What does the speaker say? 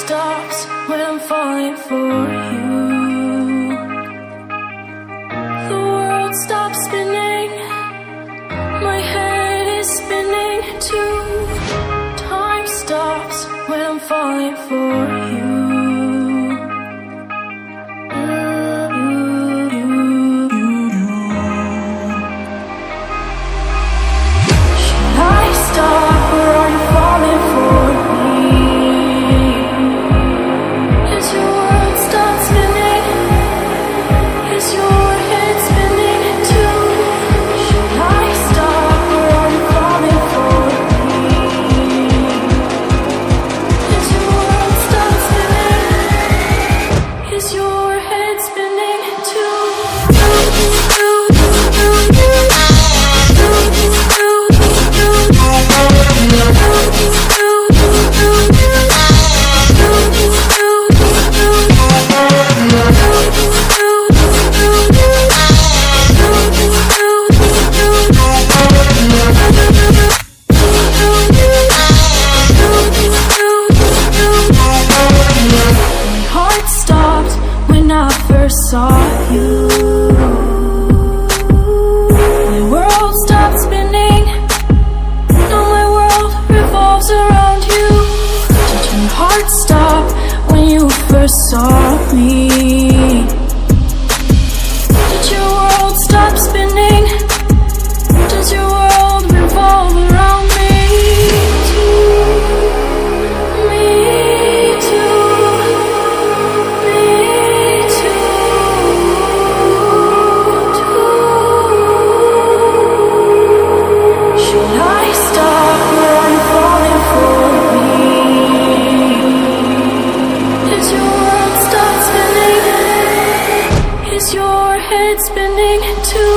stops when I'm falling for you. The world stops spinning, my head is spinning too. Time stops when I'm falling for you. Should I stop or are you falling for me? Is your world stop spinning? Is your head spinning too? Should I stop or are you falling for me? Is your world stop spinning? Is your head spinning too? My heart stopped when I first saw you. My world stopped spinning. Now my world revolves around you. Did your heart stop when you first saw me? Did your world stop spinning? Does your world revolve around me too? Me too. Me too. Should I stop or are you falling for me? Is your world stop spinning? Is your head spinning too?